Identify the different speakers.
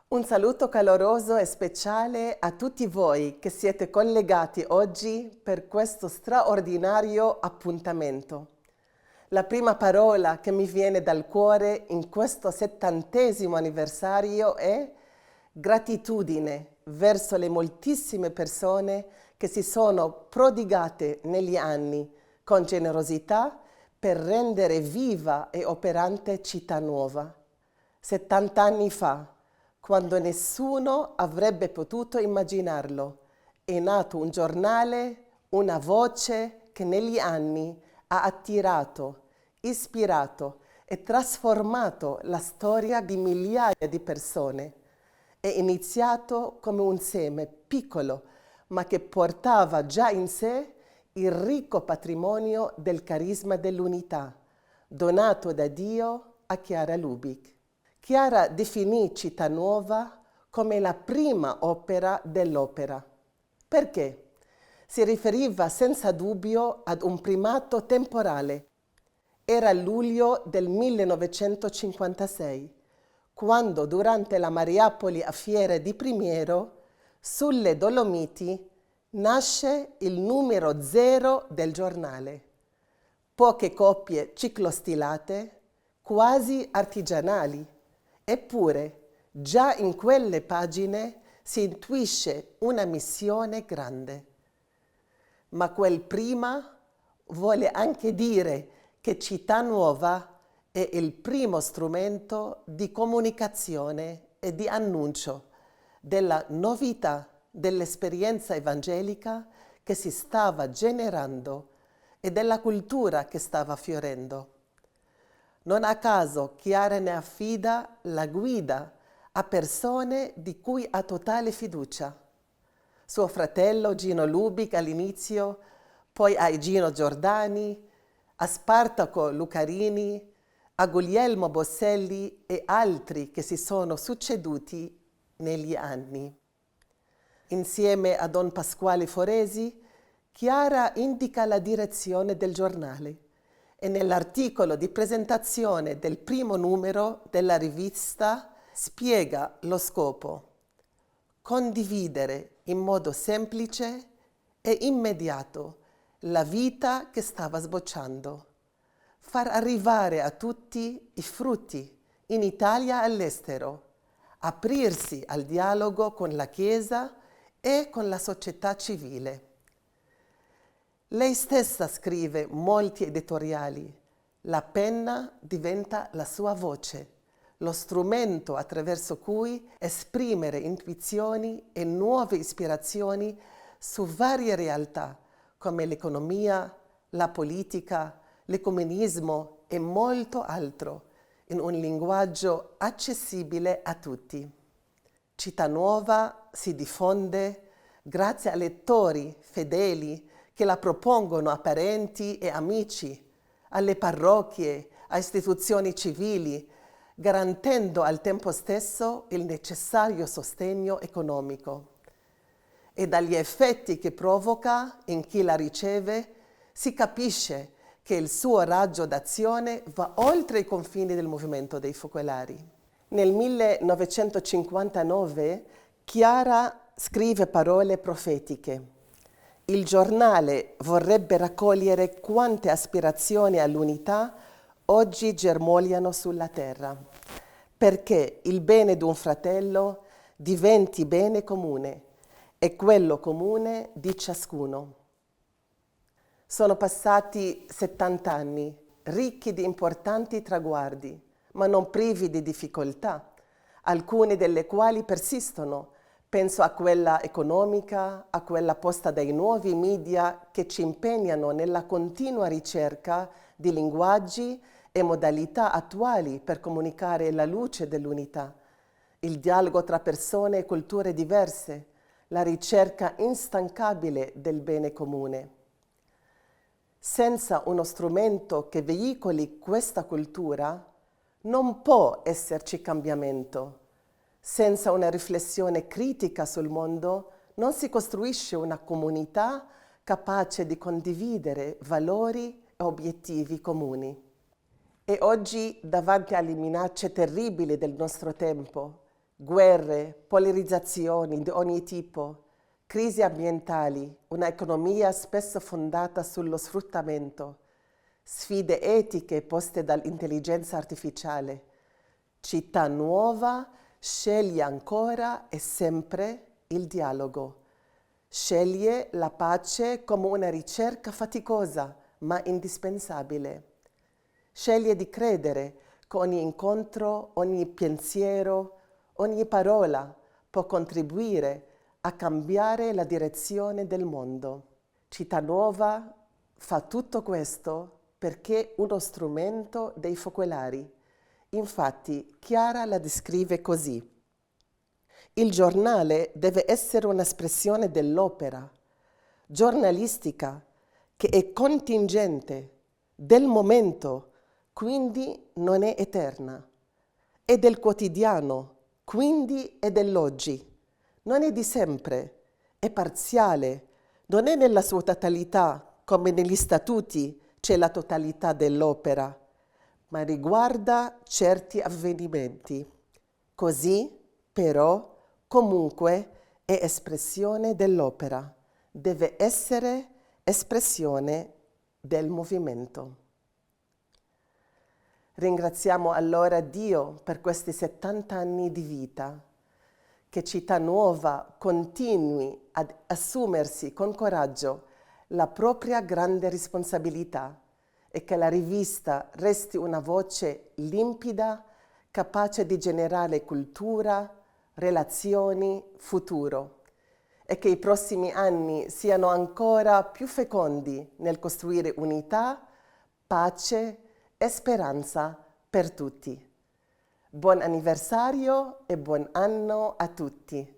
Speaker 1: Un saluto caloroso e speciale a tutti voi che siete collegati oggi per questo straordinario appuntamento. La prima parola che mi viene dal cuore in questo 70° anniversario è gratitudine verso le moltissime persone che si sono prodigate negli anni con generosità per rendere viva e operante Città Nuova. 70 anni fa, quando nessuno avrebbe potuto immaginarlo, è nato un giornale, una voce che negli anni ha attirato, ispirato e trasformato la storia di migliaia di persone. È iniziato come un seme piccolo, ma che portava già in sé il ricco patrimonio del carisma dell'unità, donato da Dio a Chiara Lubich. Chiara definì Città Nuova come la prima opera dell'opera. Perché? Si riferiva senza dubbio ad un primato temporale. Era luglio del 1956, quando durante la Mariapoli a Fiera di Primiero, sulle Dolomiti, nasce il numero 0 del giornale. Poche copie ciclostilate, quasi artigianali. Eppure, già in quelle pagine si intuisce una missione grande. Ma quel prima vuole anche dire che Città Nuova è il primo strumento di comunicazione e di annuncio della novità dell'esperienza evangelica che si stava generando e della cultura che stava fiorendo. Non a caso Chiara ne affida la guida a persone di cui ha totale fiducia. Suo fratello Gino Lubich all'inizio, poi a Gino Giordani, a Spartaco Lucarini, a Guglielmo Bosselli e altri che si sono succeduti negli anni. Insieme a Don Pasquale Foresi, Chiara indica la direzione del giornale e nell'articolo di presentazione del primo numero della rivista spiega lo scopo: condividere in modo semplice e immediato la vita che stava sbocciando, far arrivare a tutti i frutti in Italia e all'estero, aprirsi al dialogo con la Chiesa e con la società civile. Lei stessa scrive molti editoriali. La penna diventa la sua voce, lo strumento attraverso cui esprimere intuizioni e nuove ispirazioni su varie realtà come l'economia, la politica, l'ecumenismo e molto altro, in un linguaggio accessibile a tutti. Città Nuova si diffonde grazie a lettori fedeli che la propongono a parenti e amici, alle parrocchie, a istituzioni civili, garantendo al tempo stesso il necessario sostegno economico. E dagli effetti che provoca in chi la riceve si capisce che il suo raggio d'azione va oltre i confini del movimento dei focolari. Nel 1959 Chiara scrive parole profetiche. Il giornale vorrebbe raccogliere quante aspirazioni all'unità oggi germogliano sulla terra, perché il bene di un fratello diventi bene comune e quello comune di ciascuno. Sono passati 70 anni, ricchi di importanti traguardi, ma non privi di difficoltà, alcune delle quali persistono. Penso a quella economica, a quella posta dai nuovi media che ci impegnano nella continua ricerca di linguaggi e modalità attuali per comunicare la luce dell'unità, il dialogo tra persone e culture diverse, la ricerca instancabile del bene comune. Senza uno strumento che veicoli questa cultura, non può esserci cambiamento. Senza una riflessione critica sul mondo, non si costruisce una comunità capace di condividere valori e obiettivi comuni. E oggi, davanti alle minacce terribili del nostro tempo, guerre, polarizzazioni di ogni tipo, crisi ambientali, una economia spesso fondata sullo sfruttamento, sfide etiche poste dall'intelligenza artificiale. Città Nuova sceglie ancora e sempre il dialogo. Sceglie la pace come una ricerca faticosa ma indispensabile. Sceglie di credere che ogni incontro, ogni pensiero, ogni parola può contribuire a cambiare la direzione del mondo. Città Nuova fa tutto questo perché è uno strumento dei focolari. Infatti, Chiara la descrive così. Il giornale deve essere un'espressione dell'opera giornalistica che è contingente, del momento, quindi non è eterna. È del quotidiano, quindi è dell'oggi. Non è di sempre, è parziale, non è nella sua totalità, come negli statuti c'è la totalità dell'opera, ma riguarda certi avvenimenti. Così, però, comunque è espressione dell'opera, deve essere espressione del movimento. Ringraziamo allora Dio per questi 70 anni di vita, che Città Nuova continui ad assumersi con coraggio la propria grande responsabilità e che la rivista resti una voce limpida, capace di generare cultura, relazioni, futuro e che i prossimi anni siano ancora più fecondi nel costruire unità, pace e speranza per tutti. Buon anniversario e buon anno a tutti!